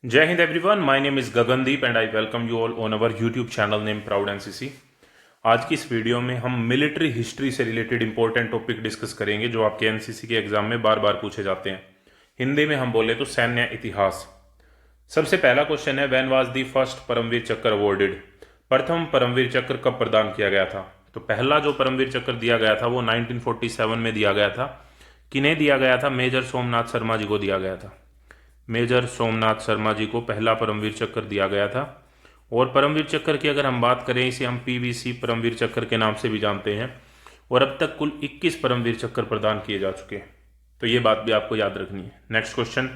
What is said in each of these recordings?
Jai Hind everyone, my name is Gagandeep and I welcome you all on our YouTube channel named Proud NCC। आज की इस video में हम military history से related important topic discuss करेंगे जो आपके एनसीसी के एग्जाम में बार बार पूछे जाते हैं। हिंदी में हम बोले तो सैन्य इतिहास। सबसे पहला क्वेश्चन है, when was the first Param Vir Chakra awarded? प्रथम परमवीर चक्र कब प्रदान किया गया था? तो पहला जो परमवीर चक्र दिया गया था वो 1947 में दिया गया था। किन्हें दिया गया था? मेजर सोमनाथ शर्मा जी को दिया गया था। मेजर सोमनाथ शर्मा जी को पहला परमवीर चक्र दिया गया था। और परमवीर चक्र की अगर हम बात करें, इसे हम पीवीसी परमवीर चक्र के नाम से भी जानते हैं। और अब तक कुल 21 परमवीर चक्र प्रदान किए जा चुके हैं, तो ये बात भी आपको याद रखनी है। Next question,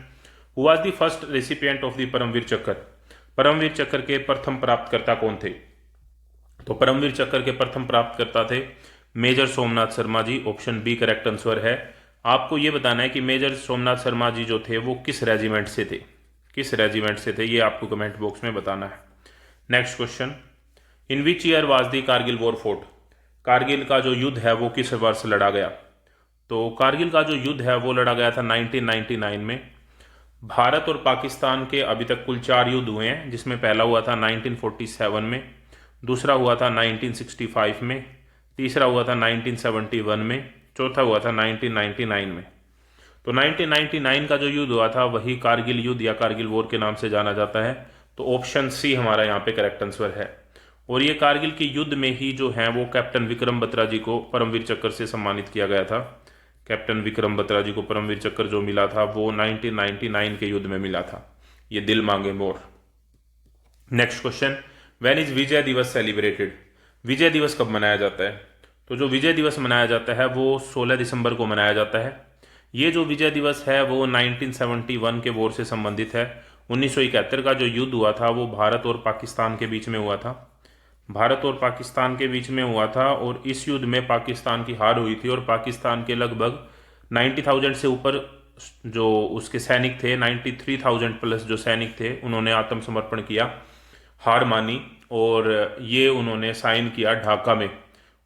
who was the first recipient of the Param Vir Chakra? Param Vir चक्र के प्रथम प्राप्तकर्ता कौन थे? तो परमवीर चक्र के प्रथम प्राप्तकर्ता थे major Somnath Sharma ji. Option B correct answer है। आपको ये बताना है कि मेजर सोमनाथ शर्मा जी जो थे वो किस रेजिमेंट से थे, किस रेजिमेंट से थे, ये आपको कमेंट बॉक्स में बताना है। Next question, in which year was the Kargil war fort? Kargil का जो युद्ध है वो किस वर्ष लड़ा गया? तो कारगिल का जो युद्ध है वो लड़ा गया था 1999 में। भारत और पाकिस्तान के अभी तक कुल 4 युद्ध हुए हैं, जिसमें पहला हुआ था 1947 में, दूसरा हुआ था 1965 में, तीसरा हुआ था 1971 में, चौथा हुआ था 1999 में। तो 1999 का जो युद्ध हुआ था वही कारगिल युद्ध या कारगिल वॉर के नाम से जाना जाता है। तो ऑप्शन सी हमारा यहाँ पे करेक्ट आंसर है। और ये कारगिल के युद्ध में ही जो है वो कैप्टन विक्रम बत्रा जी को परमवीर चक्र से सम्मानित किया गया था। कैप्टन विक्रम बत्रा जी को परमवीर चक्र जो मिला था वो 1999 के युद्ध में मिला था, ये दिल मांगे मोर। Next question, when is Vijay Diwas celebrated? विजय दिवस कब मनाया जाता है? तो जो विजय दिवस मनाया जाता है वो 16 दिसंबर को मनाया जाता है। ये जो विजय दिवस है वो 1971 के वॉर से संबंधित है। 1971 का जो युद्ध हुआ था वो भारत और पाकिस्तान के बीच में हुआ था। भारत और पाकिस्तान के बीच में हुआ था और इस युद्ध में पाकिस्तान की हार हुई थी और पाकिस्तान के लगभग 90,000 से ऊपर जो उसके सैनिक थे, 93,000 प्लस जो सैनिक थे, उन्होंने आत्मसमर्पण किया, हार मानी और ये उन्होंने साइन किया ढाका में।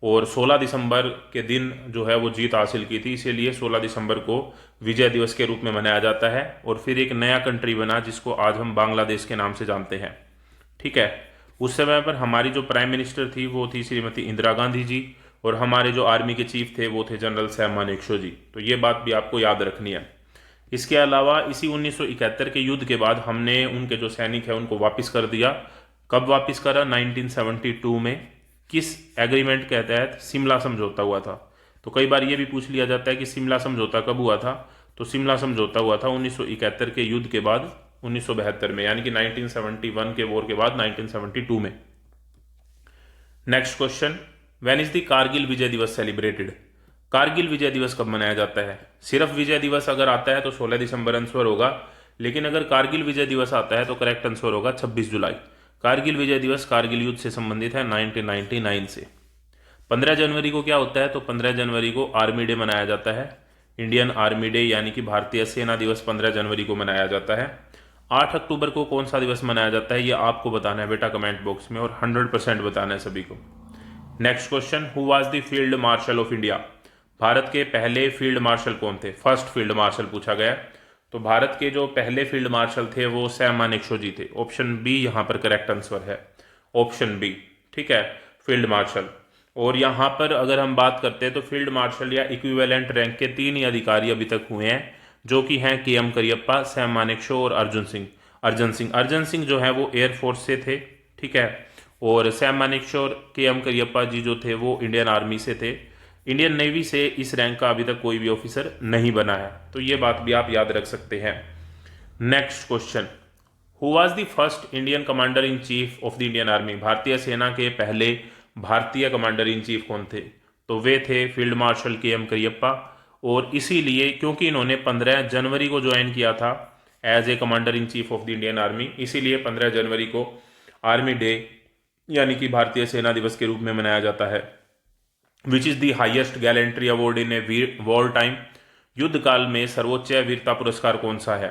और 16 दिसंबर के दिन जो है वो जीत हासिल की थी, इसीलिए 16 दिसंबर को विजय दिवस के रूप में मनाया जाता है। और फिर एक नया कंट्री बना जिसको आज हम बांग्लादेश के नाम से जानते हैं। ठीक है, उस समय पर हमारी जो प्राइम मिनिस्टर थी वो थी श्रीमती इंदिरा गांधी जी, और हमारे जो आर्मी के चीफ थे वो थे जनरल सैम मानेकशॉ जी। तो ये बात भी आपको याद रखनी है। इसके अलावा इसी 1971 के युद्ध के बाद हमने उनके जो सैनिक हैं उनको वापस कर दिया। कब वापस करा? 1972 में। किस एग्रीमेंट के तहत? शिमला समझौता हुआ था। तो कई बार ये भी पूछ लिया जाता है कि शिमला समझौता कब हुआ था? तो शिमला समझौता हुआ था 1971 के युद्ध के बाद 1972 में, यानी कि 1971 के वॉर के बाद 1972 में। Next question, when is the Kargil Vijay Diwas celebrated? Kargil Vijay दिवस कब मनाया जाता है? सिर्फ विजय दिवस अगर आता है तो 16 दिसंबर आंसर होगा, लेकिन अगर कारगिल विजय दिवस आता है तो करेक्ट आंसर होगा 26 जुलाई। कारगिल विजय दिवस कारगिल युद्ध से संबंधित है 1999 से। 15 जनवरी को क्या होता है? तो 15 जनवरी को आर्मी डे मनाया जाता है, इंडियन आर्मी डे, यानी कि भारतीय सेना दिवस 15 जनवरी को मनाया जाता है। 8 अक्टूबर को कौन सा दिवस मनाया जाता है ये आपको बताना है बेटा कमेंट बॉक्स में, और 100% बताना है सभी को। Next question, who was the field marshal of India? Bharat के पहले फील्ड मार्शल कौन थे? फर्स्ट फील्ड मार्शल पूछा गया। तो भारत के जो पहले फील्ड मार्शल थे वो सैम मानेकशॉ जी थे। ऑप्शन बी यहाँ पर करेक्ट आंसर है, ऑप्शन बी। ठीक है, फील्ड मार्शल। और यहाँ पर अगर हम बात करते हैं तो फील्ड मार्शल या इक्विवेलेंट रैंक के 3 ही अधिकारी अभी तक हुए हैं, जो कि हैं के.एम. करियप्पा, सैम मानेकशॉ और अर्जुन सिंह। अर्जुन सिंह जो है वो एयरफोर्स से थे। ठीक है, और सैम मानेकशॉ और के.एम. करियप्पा जी जो थे वो इंडियन आर्मी से थे। इंडियन नेवी से इस रैंक का अभी तक कोई भी ऑफिसर नहीं बना है, तो ये बात भी आप याद रख सकते हैं। Next question, who was the first Indian commander in chief of the Indian army? भारतीय सेना के पहले भारतीय कमांडर इन चीफ कौन थे? तो वे थे फील्ड मार्शल के.एम. करियप्पा। और इसीलिए क्योंकि इन्होंने 15 जनवरी को ज्वाइन किया था as a commander in chief of the Indian army, इसीलिए 15 जनवरी को आर्मी डे यानी कि भारतीय सेना दिवस के रूप में मनाया जाता है। Which is the highest gallantry award in a war time? युद्ध काल में सर्वोच्च वीरता पुरस्कार कौन सा है?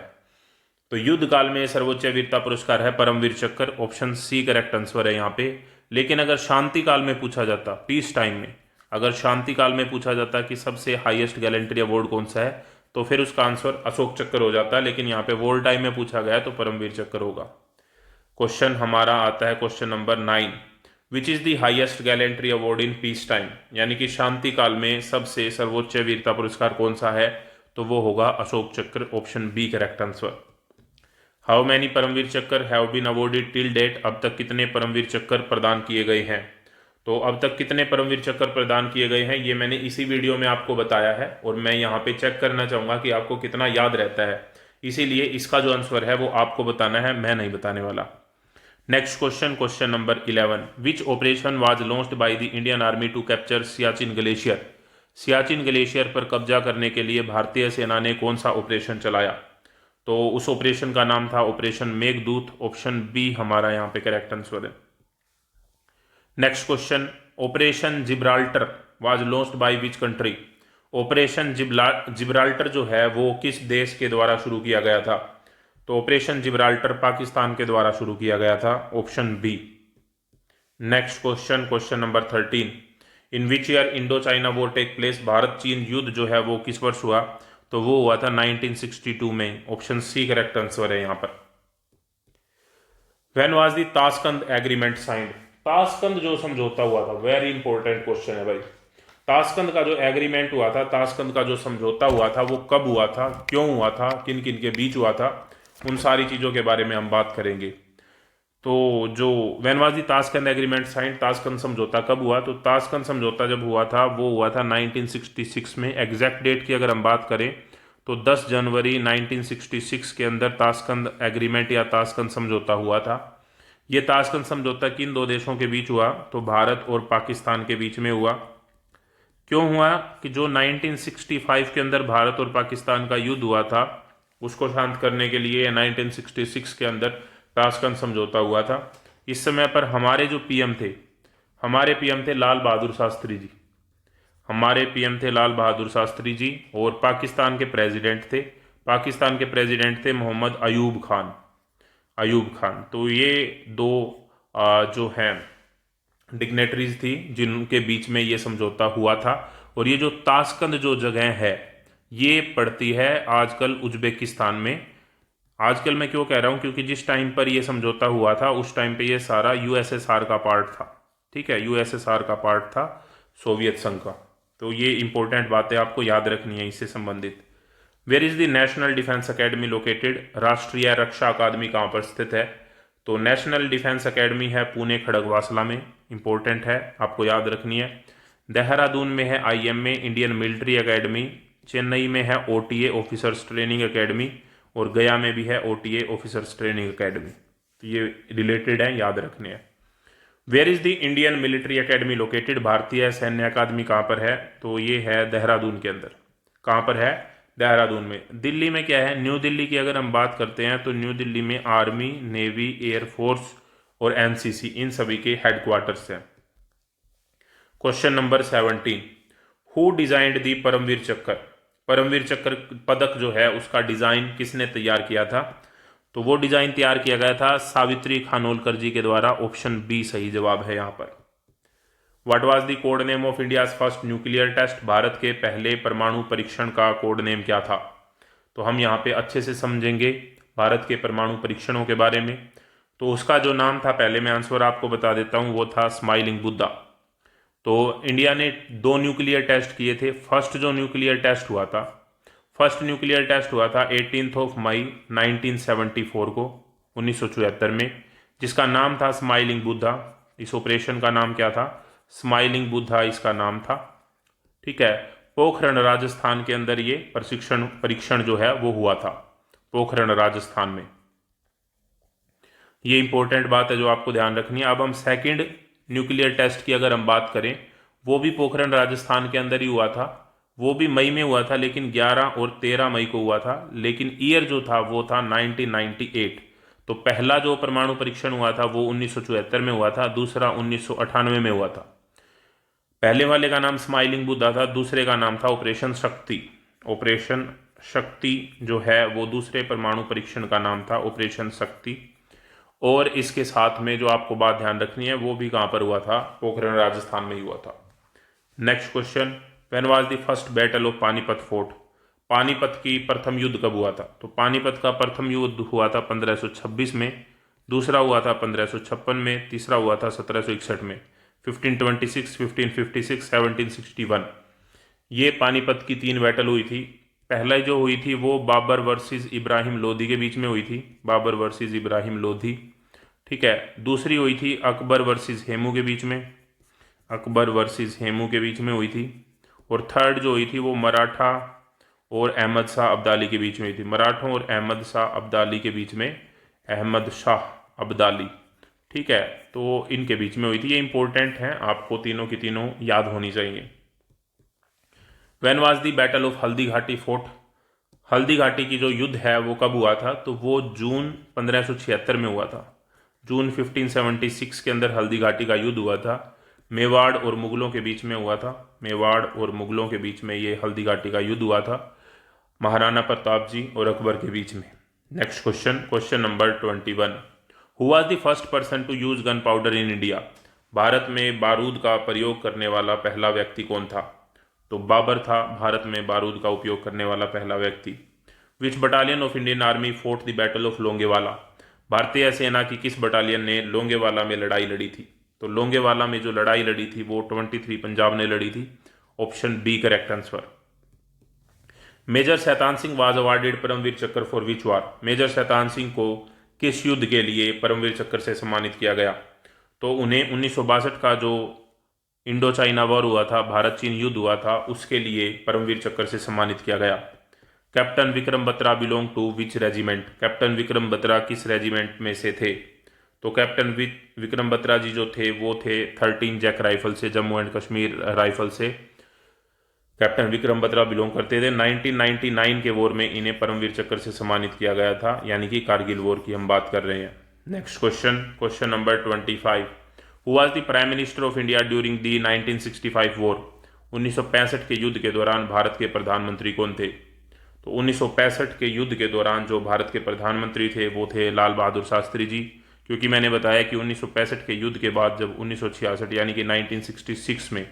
तो युद्ध काल में सर्वोच्च वीरता पुरस्कार है परमवीर चक्र। ऑप्शन सी करेक्ट आंसर है यहाँ पे। लेकिन अगर शांति काल में पूछा जाता, पीस टाइम में अगर शांति काल में पूछा जाता कि सबसे हाईएस्ट गैलेंट्री अवार्ड कौन सा है, तो फिर उसका आंसर अशोक चक्र हो जाता है, लेकिन यहाँ पे वॉर टाइम में पूछा गया है तो परमवीर चक्र होगा। क्वेश्चन हमारा आता है question number 9, which is the highest gallantry award in peace time, यानी कि शांति काल में सबसे सर्वोच्च वीरता पुरस्कार कौन सा है, तो वो होगा Ashoka Chakra, option B correct answer. How many Paramvir Chakra have been awarded till date, अब तक कितने परमवीर चक्र प्रदान किए गए हैं। तो अब तक कितने परमवीर चक्र प्रदान किए गए हैं ये मैंने इसी वीडियो में आपको बताया है, और मैं यहाँ पे चेक करना चाहूंगा कि आपको कितना याद रहता है, इसीलिए इसका जो आंसर है वो आपको बताना है, मैं नहीं बताने वाला। Next question, question number 11, which operation was launched by the Indian army to capture Siachen glacier, Siachen glacier पर कब्जा करने के लिए भारतीय सेना ने कौन सा ऑपरेशन चलाया। तो उस ऑपरेशन का नाम था ऑपरेशन मेघदूत, ऑप्शन बी हमारा यहाँ पे करेक्ट आंसर है। Next question, operation Gibraltar was launched by which country, operation Gibraltar जो है वो किस देश के द्वारा शुरू किया गया था। तो ऑपरेशन जिब्राल्टर पाकिस्तान के द्वारा शुरू किया गया था, option B. Next question, question number 13, in which year Indo China war take place, Bharat चीन युद्ध जो है वो किस वर्ष हुआ, तो वो हुआ था 1962 में, ऑप्शन सी करेक्ट आंसर है यहाँ पर। When was the Tashkent agreement signed, Tashkent जो समझौता हुआ था, वेरी इंपॉर्टेंट क्वेश्चन है भाई। ताशकंद का जो एग्रीमेंट हुआ था, ताशकंद का जो समझौता हुआ था, वो कब हुआ था, क्यों हुआ था, किन किन के बीच हुआ था, उन सारी चीजों के बारे में हम बात करेंगे। तो जो when was the Tashkent agreement signed, Tashkent समझौता कब हुआ, तो ताशकंद समझौता जब हुआ था वो हुआ था 1966 में। एग्जैक्ट डेट की अगर हम बात करें तो 10 जनवरी 1966 के अंदर ताशकंद एग्रीमेंट या ताशकंद समझौता हुआ था। ये ताशकंद समझौता किन दो देशों के बीच हुआ, तो भारत और पाकिस्तान के बीच में हुआ। क्यों हुआ, कि जो 1965 के अंदर भारत और पाकिस्तान का युद्ध हुआ था उसको शांत करने के लिए 1966 के अंदर ताशकंद समझौता हुआ था। इस समय पर हमारे जो पीएम थे, हमारे पीएम थे लाल बहादुर शास्त्री जी, हमारे पीएम थे लाल बहादुर शास्त्री जी, और पाकिस्तान के प्रेसिडेंट थे मोहम्मद अयूब खान, तो ये दो जो हैं डिग्नेटरीज थी जिनके बीच में ये समझौता हुआ था। और ये जो ताशकंद जो जगह है ये पड़ती है आजकल उज्बेकिस्तान में। आजकल मैं क्यों कह रहा हूँ, क्योंकि जिस टाइम पर ये समझौता हुआ था उस टाइम पे ये सारा यूएसएसआर का पार्ट था, ठीक है, यूएसएसआर का पार्ट था, सोवियत संघ का। तो ये इंपॉर्टेंट बातें आपको याद रखनी है इससे संबंधित। Where is the national defence academy located, राष्ट्रीय रक्षा अकादमी कहाँ पर स्थित है, तो नेशनल डिफेंस अकेडमी है पुणे खड़गवासला में, इंपॉर्टेंट है, आपको याद रखनी है। देहरादून में है IMA Indian military academy, Chennai में है ओटीए ऑफिसर्स ट्रेनिंग अकेडमी, और गया में भी है ओटीए ऑफिसर्स ट्रेनिंग अकेडमी। तो ये रिलेटेड है, याद रखने हैं। Where is the Indian military academy located, भारतीय सैन्य अकादमी कहाँ पर है, तो ये है देहरादून के अंदर। कहाँ पर है, देहरादून में। दिल्ली में क्या है, न्यू दिल्ली की अगर हम बात करते हैं तो न्यू दिल्ली में आर्मी, नेवी, एयरफोर्स और एनसीसी, इन सभी के हेडक्वार्टर्स हैं। क्वेश्चन नंबर 17, हु डिजाइंड दी परमवीर चक्र, परमवीर चक्र पदक जो है उसका डिजाइन किसने तैयार किया था, तो वो डिजाइन तैयार किया गया था सावित्री खानोलकर जी के द्वारा, ऑप्शन बी सही जवाब है यहाँ पर। What was the code name of India's first nuclear test, Bharat के पहले परमाणु परीक्षण का कोड नेम क्या था। तो हम यहाँ पे अच्छे से समझेंगे भारत के परमाणु परीक्षणों के बारे में। तो उसका जो नाम था, पहले मैं आंसर आपको बता देता हूँ, वो था स्माइलिंग बुद्धा। तो इंडिया ने 2 न्यूक्लियर टेस्ट किए थे। फर्स्ट न्यूक्लियर टेस्ट हुआ था 18 मई 1974 को, 1974 में, जिसका नाम था स्माइलिंग बुद्धा। इस ऑपरेशन का नाम क्या था, स्माइलिंग बुद्धा इसका नाम था, ठीक है। पोखरण राजस्थान के अंदर ये परीक्षण जो है वो हुआ था, पोखरण राजस्थान में। ये इंपॉर्टेंट बात है जो आपको ध्यान रखनी है। अब हम सेकंड न्यूक्लियर टेस्ट की अगर हम बात करें, वो भी पोखरण राजस्थान के अंदर ही हुआ था, वो भी मई में हुआ था, लेकिन 11 और 13 मई को हुआ था, लेकिन ईयर जो था वो था 1998। तो पहला जो परमाणु परीक्षण हुआ था वो 1974 में हुआ था, दूसरा 1998 में हुआ था। पहले वाले का नाम स्माइलिंग बुद्धा था, दूसरे का नाम था ऑपरेशन शक्ति। ऑपरेशन शक्ति जो है वो दूसरे परमाणु परीक्षण का नाम था, ऑपरेशन शक्ति। और इसके साथ में जो आपको बात ध्यान रखनी है, वो भी कहां पर हुआ था, पोखरण राजस्थान में ही हुआ था। Next question, when was the first battle of Panipat fort, Panipat की प्रथम युद्ध कब हुआ था? तो पानीपत का प्रथम युद्ध हुआ था 1526 में, दूसरा हुआ था 1556 में, तीसरा हुआ था 1761 में। 1526, 1556, 1761, ये पानीपत की 3 बैटल हुई थी। पहले जो हुई थी वो बाबर वर्सेस इब्राहिम लोधी के बीच में हुई थी, बाबर वर्सेस इब्राहिम लोधी, ठीक है। दूसरी हुई थी अकबर वर्सेस हेमू के बीच में, अकबर वर्सेस हेमू के बीच में हुई थी। और थर्ड जो हुई थी वो मराठा और अहमद शाह अब्दाली के बीच में हुई थी, मराठों और अहमद शाह अब्दाली के बीच में, अहमद शाह अब्दाली, ठीक है। तो इनके बीच में हुई थी। ये इंपॉर्टेंट हैं, आपको तीनों की तीनों याद होनी चाहिए। When was the battle of Haldi Ghati fort? Haldi Ghati की जो युद्ध है वो कब हुआ था? तो वो जून 1576 में हुआ था। जून 1576 के अंदर हल्दी घाटी का युद्ध हुआ था। मेवाड़ और मुगलों के बीच में हुआ था, मेवाड़ और मुगलों के बीच में ये हल्दी घाटी का युद्ध हुआ था, महाराणा प्रताप जी और अकबर के बीच में। Next question, question number 21, who was the first person to use gun powder in India? Bharat में बारूद का प्रयोग करने वाला पहला व्यक्ति कौन था? तो बाबर था भारत में बारूद का उपयोग करने वाला पहला व्यक्ति। Which battalion of Indian army fought the battle of Longewala? भारतीय सेना की किस बटालियन ने लोंगेवाला में लड़ाई लड़ी थी? तो लोंगेवाला में जो लड़ाई लड़ी थी वो 23 पंजाब ने लड़ी थी। Option B correct answer. Major Shaitan Singh was awarded Paramvir चक्र for which war? Major Shaitan Singh को किस युद्ध के लिए परमवीर चक्र से सम्मानित किया गया? तो उन्हें 1962 का जो इंडो चाइना वॉर हुआ था, भारत चीन युद्ध हुआ था, उसके लिए परमवीर चक्र से सम्मानित किया गया। Captain Vikram Batra belong to which regiment? Captain Vikram Batra किस रेजिमेंट में से थे? तो कैप्टन विक्रम बत्रा जी जो थे वो थे 13 जैक राइफल से, जम्मू एंड कश्मीर राइफल से कैप्टन विक्रम बत्रा बिलोंग करते थे। 1999 के वॉर में इन्हें परमवीर चक्र से सम्मानित किया गया था, यानी कि कारगिल वॉर की हम बात कर रहे हैं। Next question, question number 25, who was the prime minister of India during the 1965 war? 1965 के युद्ध के दौरान भारत के प्रधानमंत्री कौन थे? तो 1965 के युद्ध के दौरान जो भारत के प्रधानमंत्री थे वो थे लाल बहादुर शास्त्री जी, क्योंकि मैंने बताया कि 1965 के युद्ध के बाद जब 1966 यानी कि 1966 में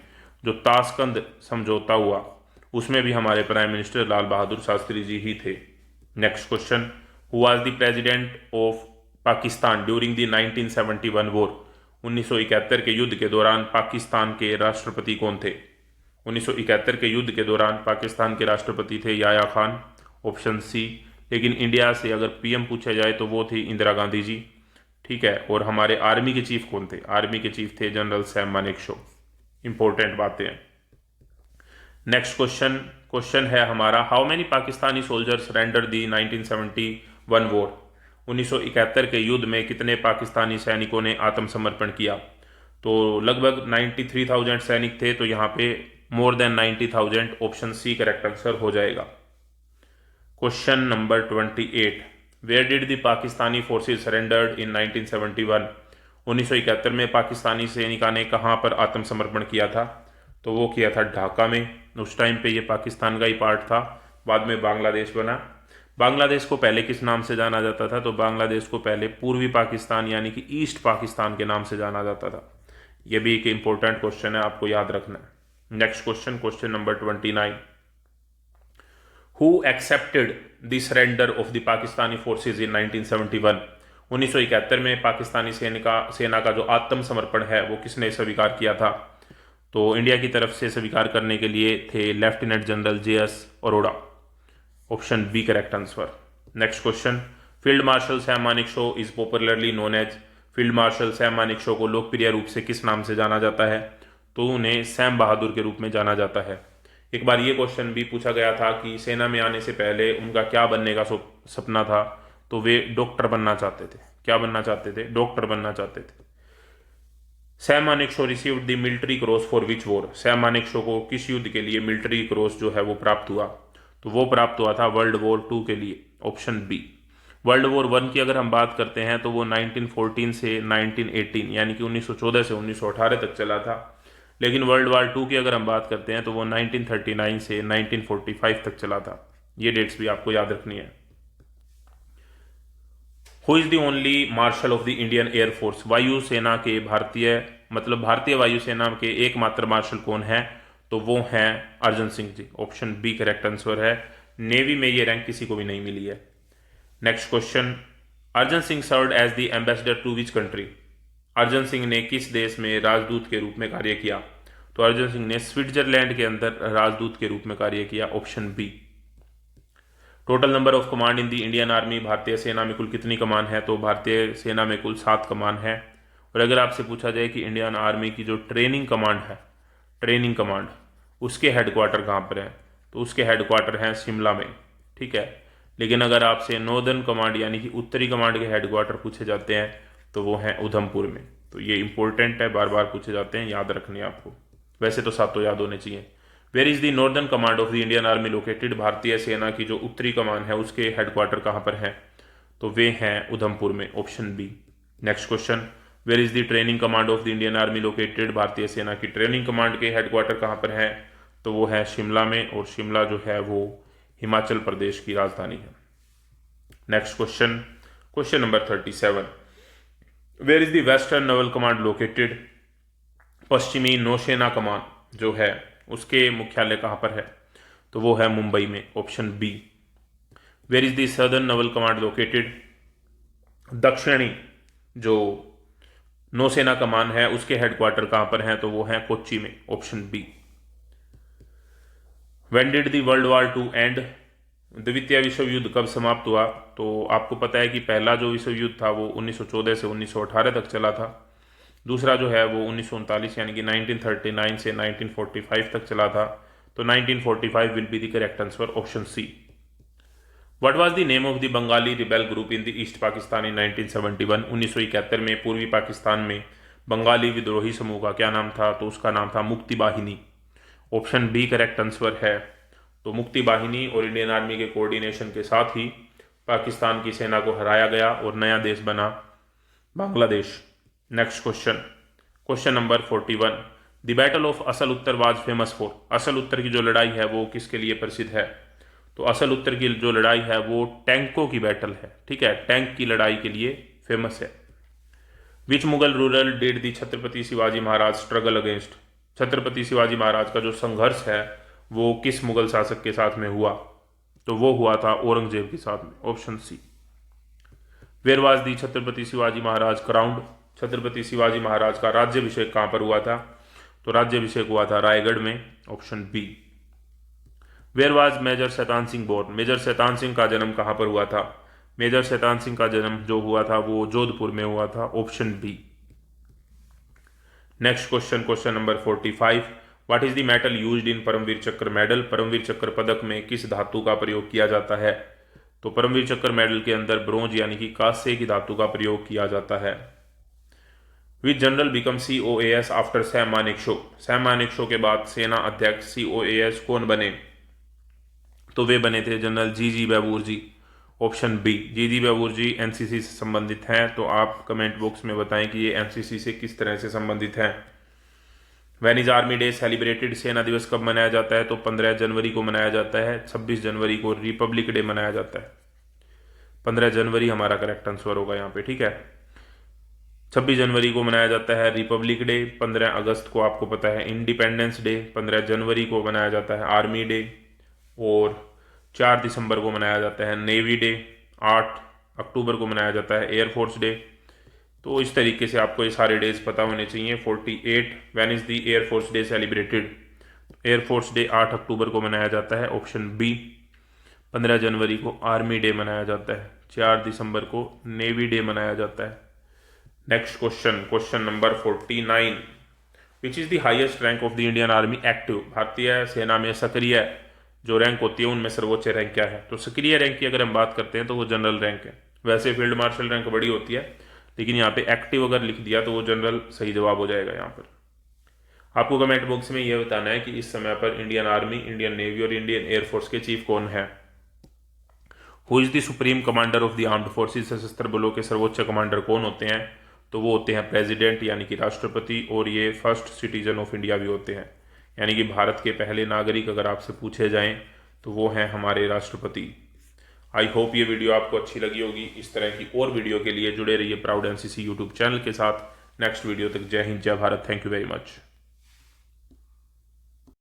जो ताशकंद समझौता हुआ उसमें भी हमारे प्राइम मिनिस्टर लाल बहादुर शास्त्री जी ही थे। Next question, who was the president of Pakistan during the 1971 war? 1971 के युद्ध के दौरान पाकिस्तान के राष्ट्रपति कौन थे? 1971 के युद्ध के दौरान पाकिस्तान के राष्ट्रपति थे याया खान, ऑप्शन सी। लेकिन इंडिया से अगर पीएम पूछा जाए तो वो थी इंदिरा गांधी जी, ठीक है। और हमारे आर्मी के चीफ कौन थे? आर्मी के चीफ थे जनरल सैम मानेकशॉ। इंपॉर्टेंट बातें हैं। नेक्स्ट क्वेश्चन, क्वेश्चन है हमारा, how many Pakistani soldiers surrender the 1971 war? 1971 के युद्ध में कितने पाकिस्तानी सैनिकों ने आत्मसमर्पण किया? तो लगभग 93,000 सैनिक थे, तो यहाँ पे more than 90,000, option C correct answer हो जाएगा। Question number 28, where did the Pakistani forces surrendered in 1971? 1971 में पाकिस्तानी सैनिकों ने कहाँ पर आत्मसमर्पण किया था? तो वो किया था ढाका में। उस टाइम पे ये पाकिस्तान का ही पार्ट था, बाद में बांग्लादेश बना। बांग्लादेश को पहले किस नाम से जाना जाता था? तो बांग्लादेश को पहले पूर्वी पाकिस्तान यानी कि ईस्ट पाकिस्तान के नाम से जाना जाता था। यह भी एक इंपॉर्टेंट क्वेश्चन है, आपको याद रखना है। Next question, question number 29, who accepted the surrender of the Pakistani forces in 1971? 1971 में पाकिस्तानी सेना का जो आत्मसमर्पण है वो किसने स्वीकार किया था? तो इंडिया की तरफ से स्वीकार करने के लिए थे lieutenant general JS Arora, option B correct answer. Next question, field marshal Sam Manekshaw is popularly known as? Field marshal Sam Manekshaw को लोकप्रिय रूप से किस नाम से जाना जाता है? तो उन्हें सैम बहादुर के रूप में जाना जाता है। एक बार ये क्वेश्चन भी पूछा गया था कि सेना में आने से पहले उनका क्या बनने का सपना था? तो वे डॉक्टर बनना चाहते थे। क्या बनना चाहते थे? डॉक्टर बनना चाहते थे। Sam Manekshaw received the military cross for which war? Sam Manekshaw को किस युद्ध के लिए मिलिट्री क्रॉस जो है वो प्राप्त हुआ? तो वो प्राप्त हुआ था वर्ल्ड वॉर 2 के लिए, ऑप्शन बी। वर्ल्ड वॉर 1 की अगर हम बात करते हैं तो वो 1914 से 1918 यानी कि 1914 से 1918 तक चला था। लेकिन वर्ल्ड वॉर 2 की अगर हम बात करते हैं तो वो 1939 से 1945 तक चला था। ये डेट्स भी आपको याद रखनी है। Who is the only marshal of the Indian air force? वायुसेना के भारतीय वायुसेना के एकमात्र मार्शल कौन है? तो वो हैं Arjan Singh ji, option B correct answer है। नेवी में ये रैंक किसी को भी नहीं मिली है। Next question, Arjan Singh served as the ambassador to which country? Arjan Singh ने किस देश में राजदूत के रूप में कार्य किया? तो अर्जन सिंह ने स्विट्जरलैंड के अंदर राजदूत के रूप में कार्य किया, option B. Total number of command in the Indian army, भारतीय सेना में कुल कितनी कमान है? तो भारतीय सेना में कुल 7 कमान है। और अगर आपसे पूछा जाए कि इंडियन आर्मी की जो ट्रेनिंग कमांड है, ट्रेनिंग कमांड, उसके हेडक्वार्टर कहाँ पर है? तो उसके हेडक्वार्टर हैं शिमला में, ठीक है। लेकिन अगर आपसे नॉर्दर्न कमांड यानी कि उत्तरी कमांड के हेडक्वार्टर पूछे जाते हैं तो वो हैं उधमपुर में। तो ये इंपॉर्टेंट है, बार बार पूछे जाते हैं, याद रखने आपको। वैसे तो सातों याद होने चाहिए। Where is the northern command of the Indian army located? भारतीय सेना की जो उत्तरी कमान है उसके हेडक्वार्टर कहाँ पर है? तो वे हैं उधमपुर में, option B. Next question, where is the training command of the Indian army located? भारतीय सेना की ट्रेनिंग कमांड के हेडक्वार्टर कहाँ पर है? तो वो है शिमला में, और शिमला जो है वो हिमाचल प्रदेश की राजधानी है। Next question, question number 37, where is the western naval command located? पश्चिमी नौसेना कमान जो है उसके मुख्यालय कहाँ पर है? तो वो है मुंबई में, option B. Where is the southern naval command located? दक्षिणी जो नौसेना कमान है उसके हेडक्वार्टर कहाँ पर है? तो वो है कोच्चि में, option B. When did the world war two end? द्वितीय विश्व युद्ध कब समाप्त हुआ? तो आपको पता है कि पहला जो विश्व युद्ध था वो 1914 से 1918 तक चला था। दूसरा जो है वो 1939 यानी कि 1939 से 1945 तक चला था। तो 1945 will be the correct answer, option C. What was the name of the Bengali rebel group in the East Pakistan in 1971? 1971 में पूर्वी पाकिस्तान में बंगाली विद्रोही समूह का क्या नाम था? तो उसका नाम था मुक्ति बाहिनी, ऑप्शन बी करेक्ट आंसर है। तो मुक्ति बाहिनी और इंडियन आर्मी के कोऑर्डिनेशन के साथ ही पाकिस्तान की सेना को हराया गया और नया देश बना Bangladesh. Next question, question number 41, the battle of असल उत्तर वाज फेमस फॉर? असल उत्तर की जो लड़ाई है वो किसके लिए प्रसिद्ध है? तो असल उत्तर की जो लड़ाई है वो टैंकों की बैटल है, ठीक है, टैंक की लड़ाई के लिए फेमस है। Which Mughal ruler did the Chhatrapati Shivaji Maharaj struggle against? Chhatrapati Shivaji Maharaj का जो संघर्ष है वो किस मुगल शासक के साथ में हुआ? तो वो हुआ था औरंगजेब के साथ में, option C. Where was the Chhatrapati Shivaji Maharaj crowned? Chhatrapati Shivaji Maharaj का राज्याभिषेक कहां पर हुआ था? तो राज्याभिषेक हुआ था रायगढ़ में, option B. Where was major Shaitan Singh born? Major Shaitan Singh का जन्म कहां पर हुआ था? मेजर शैतान सिंह का जन्म जो हुआ था वो जोधपुर में हुआ था, option B. Next question, question number 45, what is the metal used in Paramvir Chakra medal? Paramvir चक्र पदक में किस धातु का प्रयोग किया जाता है? तो परमवीर चक्र मेडल के अंदर ब्रोंज यानी कि कांस्य की धातु का प्रयोग किया जाता है। Which general become COAS after Sam Manekshaw? Sam Manekshaw के बाद सेना अध्यक्ष COAS कौन बने? तो वे बने थे जनरल जी बैबूर जी, ऑप्शन बी। जी बैबूर जी एनसीसी से संबंधित हैं, तो आप कमेंट बॉक्स में बताएं कि ये एनसीसी से किस तरह से संबंधित हैं। When is army day celebrated? सेना दिवस कब मनाया जाता है? तो 15 जनवरी को मनाया जाता है। 26 जनवरी को रिपब्लिक डे मनाया जाता है। 15 जनवरी हमारा करेक्ट आंसर होगा यहाँ पे, ठीक है। 26 जनवरी को मनाया जाता है रिपब्लिक डे। 15 अगस्त को आपको पता है इंडिपेंडेंस डे। 15 जनवरी को मनाया जाता है आर्मी डे, और 4 दिसंबर को मनाया जाता है नेवी डे। 8 अक्टूबर को मनाया जाता है एयरफोर्स डे। तो इस तरीके से आपको ये सारे डेज पता होने चाहिए। 48 when is the air force day celebrated? Air force day 8 अक्टूबर को मनाया जाता है, ऑप्शन बी। 15 जनवरी को आर्मी डे मनाया जाता है। 4 दिसंबर को नेवी डे मनाया जाता है। Next question, question number 49, which is the highest rank of the Indian army active? भारतीय सेना में सक्रिय जो रैंक होती है उनमें सर्वोच्च रैंक क्या है? तो सक्रिय रैंक की अगर हम बात करते हैं तो वो जनरल रैंक है। वैसे फील्ड मार्शल रैंक बड़ी होती है, लेकिन यहाँ पे एक्टिव अगर लिख दिया तो वो जनरल सही जवाब हो जाएगा। यहाँ पर आपको कमेंट बॉक्स में ये बताना है कि इस समय पर इंडियन आर्मी, इंडियन नेवी और इंडियन एयरफोर्स के चीफ कौन है। Who is the supreme commander of the armed forces? सशस्त्र बलों के सर्वोच्च कमांडर कौन होते हैं? तो वो होते हैं प्रेसिडेंट यानी कि राष्ट्रपति, और ये फर्स्ट सिटीजन ऑफ इंडिया भी होते हैं, यानी कि भारत के पहले नागरिक अगर आपसे पूछे जाएं तो वो हैं हमारे राष्ट्रपति। आई होप ये वीडियो आपको अच्छी लगी होगी। इस तरह की और वीडियो के लिए जुड़े रहिए प्राउड एनसीसी यूट्यूब चैनल के साथ। नेक्स्ट वीडियो तक जय हिंद, जय Bharat. Thank you very much.